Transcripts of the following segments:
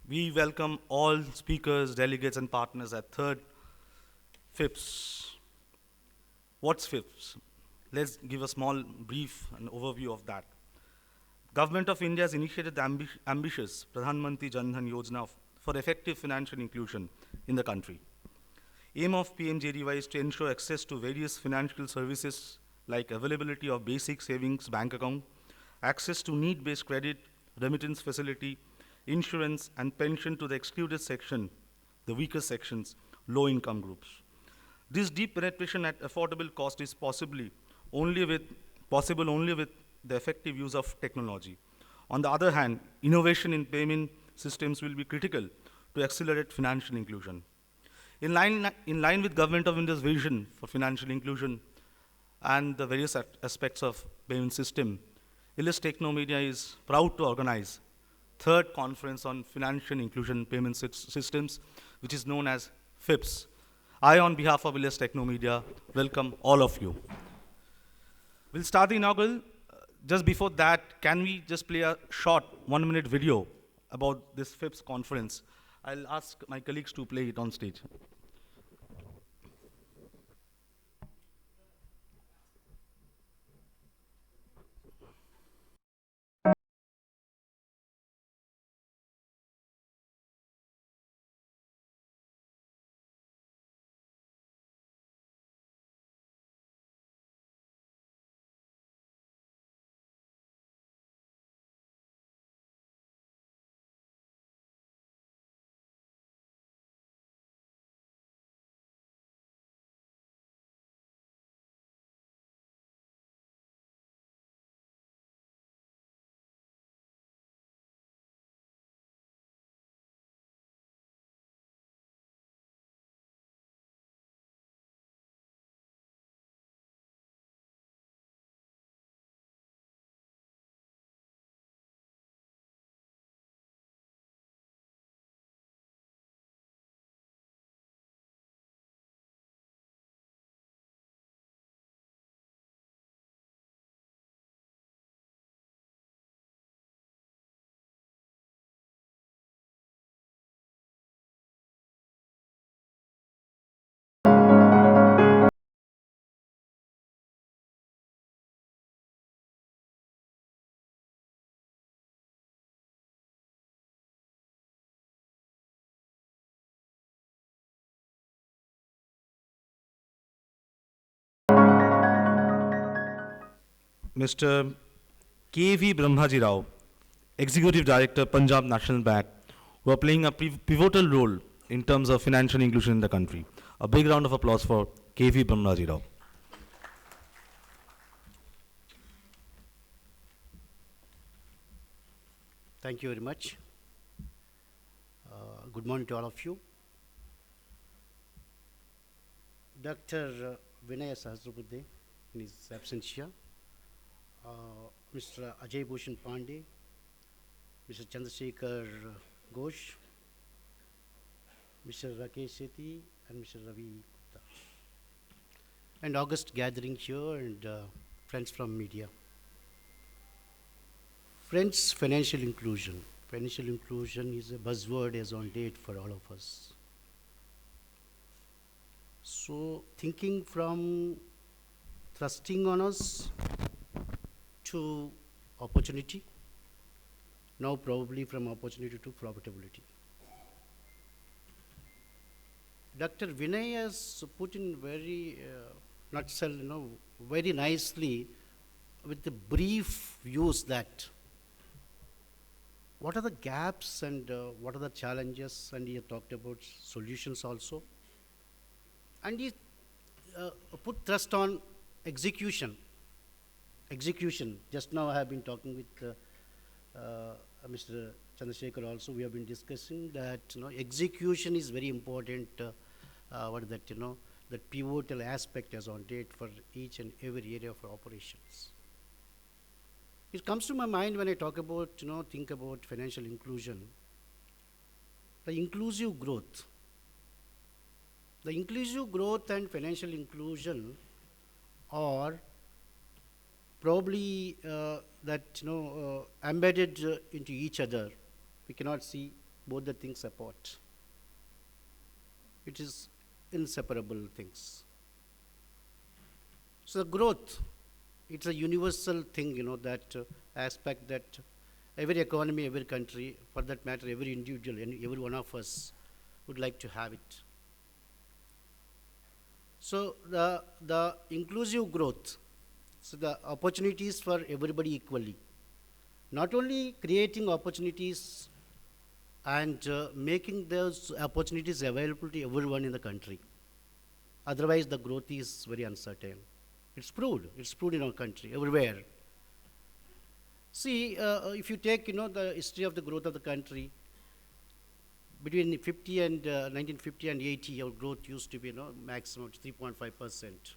We welcome all speakers, delegates, and partners at third FIPS. What's FIPS? Let's give a small brief and overview of that. Government of India has initiated the ambitious Pradhan Mantri Jan Dhan Yojana for effective financial inclusion in the country. Aim of PMJDY is to ensure access to various financial services like availability of basic savings bank account, access to need-based credit, remittance facility, insurance, and pension to the excluded section, the weaker sections, low-income groups. This deep penetration at affordable cost is possible only with the effective use of technology. On the other hand, innovation in payment systems will be critical to accelerate financial inclusion. In line with Government of India's vision for financial inclusion and the various aspects of payment system, elets Technomedia is proud to organize third conference on financial inclusion payment systems, which is known as FIPS. I, on behalf of elets Technomedia, welcome all of you. We'll start the inaugural. Just before that, can we just play a short 1-minute video about this FIPS conference? I'll ask my colleagues to play it on stage. Mr. K.V. Brahmaji Rao, Executive Director, Punjab National Bank, who are playing a pivotal role in terms of financial inclusion in the country. A big round of applause for K.V. Brahmaji Rao. Thank you very much. Good morning to all of you. Dr. Vinaya Sahasrabudhe, in his absence here, Mr. Ajay Bhushan Pandey, Mr. Chandrasekhar Ghosh, Mr. Rakesh Sethi, and Mr. Ravi Gupta. And August gathering here and friends from media. Friends, financial inclusion. Financial inclusion is a buzzword as on date for all of us. So thinking from thrusting on us to opportunity, now probably from opportunity to profitability. Dr. Vinay has put in very nutshell, very nicely with the brief views that what are the gaps and what are the challenges, and he talked about solutions also. And he put thrust on execution. Execution. Just now I have been talking with Mr. Chandrasekhar also. We have been discussing that execution is very important. That pivotal aspect as on date for each and every area of operations. It comes to my mind when I talk about, think about financial inclusion, the inclusive growth. The inclusive growth and financial inclusion are probably embedded into each other. We cannot see both the things apart. It is inseparable things. So growth, it's a universal thing, that aspect that every economy, every country, for that matter, every individual, and every one of us would like to have it. So the inclusive growth, so the opportunities for everybody equally, not only creating opportunities and making those opportunities available to everyone in the country. Otherwise, the growth is very uncertain. It's proved in our country, everywhere. See, if you take, the history of the growth of the country, between 50 and 1950 and 80, our growth used to be, maximum 3.5%.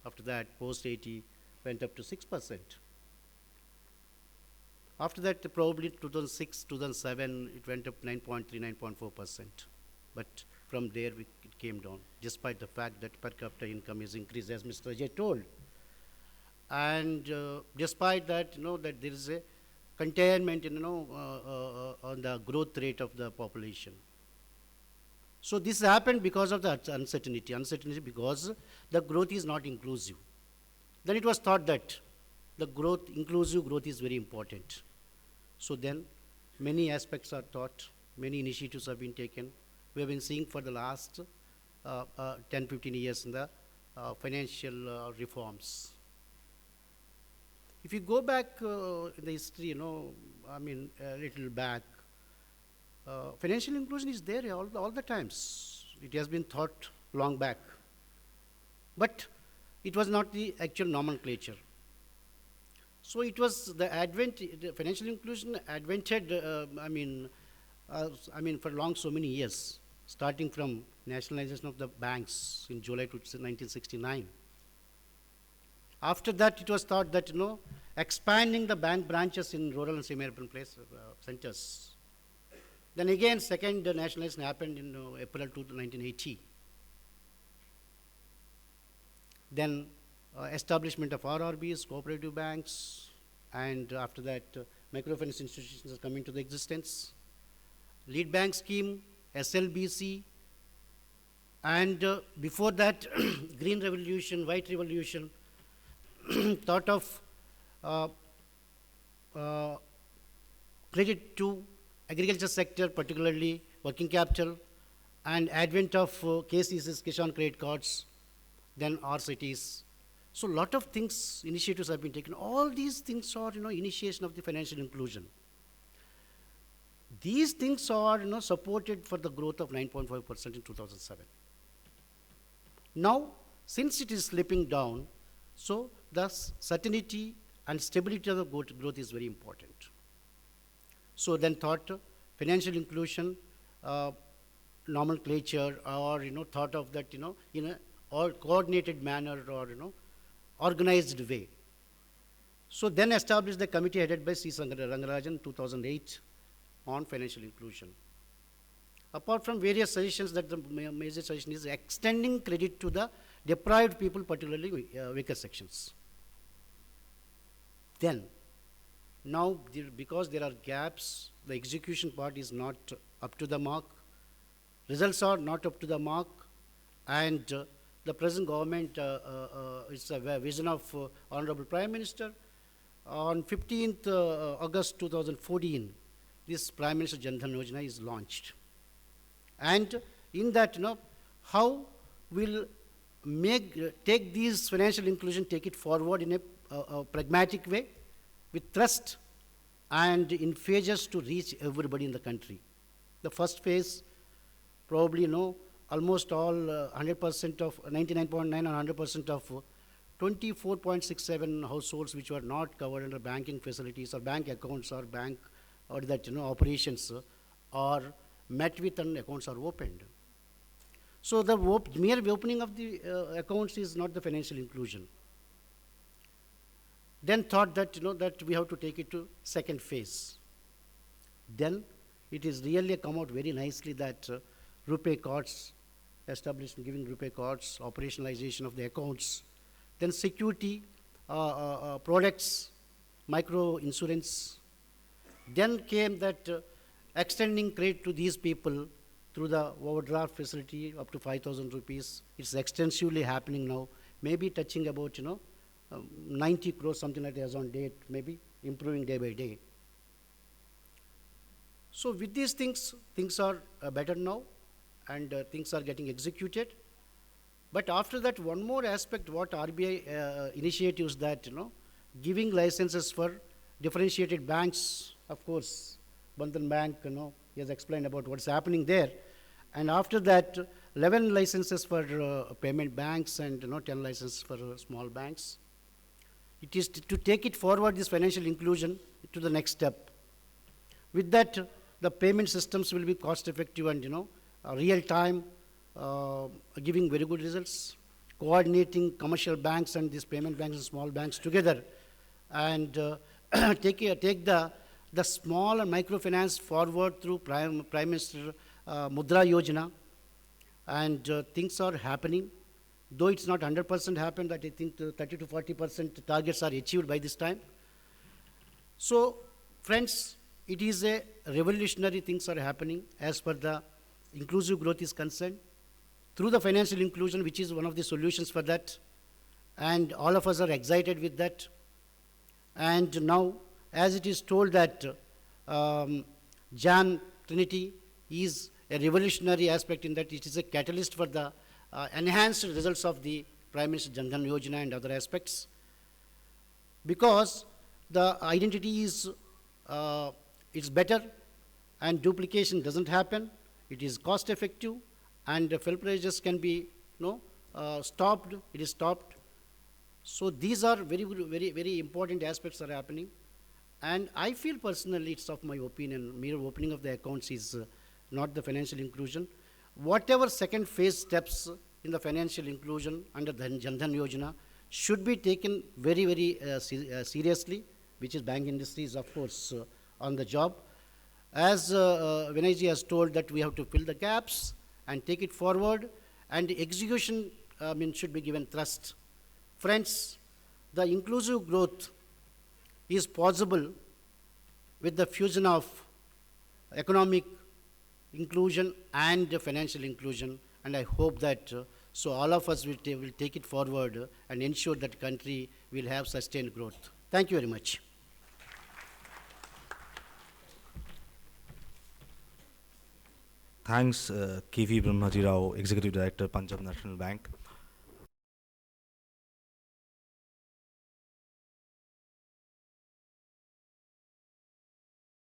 After that, post 80, went up to 6%. After that, probably 2006, 2007, it went up 9.3, 9.4%. But from there, it came down, despite the fact that per capita income is increased, as Mr. Ajay told. And despite that, that there is a containment, on the growth rate of the population. So this happened because of the uncertainty because the growth is not inclusive. Then it was thought that the inclusive growth is very important. So then many aspects are taught, many initiatives have been taken. We have been seeing for the last 10, 15 years in the financial reforms. If you go back in the history, a little back, financial inclusion is there all the times. It has been thought long back. But it was not the actual nomenclature. So it was the financial inclusion advented, for long so many years, starting from nationalization of the banks in July 1969. After that, it was thought that, expanding the bank branches in rural and semi-urban centers. Then again, second nationalization happened in April 1980. Then establishment of RRBs, cooperative banks, and after that, microfinance institutions are coming to the existence. Lead bank scheme, SLBC, and before that, green revolution, white revolution, thought of credit to agriculture sector, particularly working capital, and advent of KCCs, Kisan credit cards, then RCTs. So a lot of things, initiatives have been taken. All these things are, initiation of the financial inclusion. These things are, supported for the growth of 9.5% in 2007. Now, since it is slipping down, so the certainty and stability of the growth is very important. So then thought financial inclusion, nomenclature, or thought of that in a or coordinated manner or organized way. So then established the committee headed by C. Rangarajan in 2008 on financial inclusion. Apart from various suggestions, that the major suggestion is extending credit to the deprived people, particularly weaker sections. Then, now because there are gaps, the execution part is not up to the mark, results are not up to the mark, and the present government, it's a vision of Honorable Prime Minister. On 15th August 2014, this Prime Minister Jan Dhan Yojana is launched. And in that, how will take these financial inclusion, take it forward in a pragmatic way, with trust, and in phases to reach everybody in the country. The first phase, probably, almost all 100% of 99.9 or 100% of 24.67 households which were not covered under banking facilities or bank accounts or bank or that operations are met with and accounts are opened. So the mere opening of the accounts is not the financial inclusion. Then thought that that we have to take it to second phase. Then it is really come out very nicely that RuPay cards, establishing giving RuPay cards, operationalization of the accounts, then security products, micro insurance. Then came that extending credit to these people through the overdraft facility up to 5,000 rupees. It's extensively happening now, maybe touching about, 90 crores, something like that as on date, maybe improving day by day. So with these things, things are better now, and things are getting executed. But after that, one more aspect, what RBI initiatives that, giving licenses for differentiated banks, of course, Bandhan Bank, he has explained about what's happening there. And after that, 11 licenses for payment banks and 10 licenses for small banks. It is to take it forward, this financial inclusion, to the next step. With that, the payment systems will be cost effective and real time, giving very good results. Coordinating commercial banks and these payment banks and small banks together, and take the small and microfinance forward through Prime Minister Mudra Yojana, and things are happening. Though it's not 100% happened, that I think 30 to 40% targets are achieved by this time. So, friends, it is a revolutionary things are happening as per the inclusive growth is concerned. Through the financial inclusion, which is one of the solutions for that, and all of us are excited with that. And now, as it is told that Jan Trinity is a revolutionary aspect in that it is a catalyst for the enhanced results of the Prime Minister Jan Dhan Yojana and other aspects, because the identity is it's better and duplication doesn't happen. It is cost effective, and filtrages can be stopped. It is stopped. So these are very, very, very important aspects that are happening. And I feel personally, it's of my opinion, mere opening of the accounts is not the financial inclusion. Whatever second phase steps in the financial inclusion under the Jan Dhan Yojana should be taken very, very seriously, which is bank industry is of course on the job. As Vinay ji has told that we have to fill the gaps and take it forward, and execution should be given thrust. Friends, the inclusive growth is possible with the fusion of economic inclusion and financial inclusion, and I hope that so all of us will take it forward and ensure that country will have sustained growth. Thank you very much. Thanks, KV Brahmaji Rao, Executive Director, Punjab National Bank.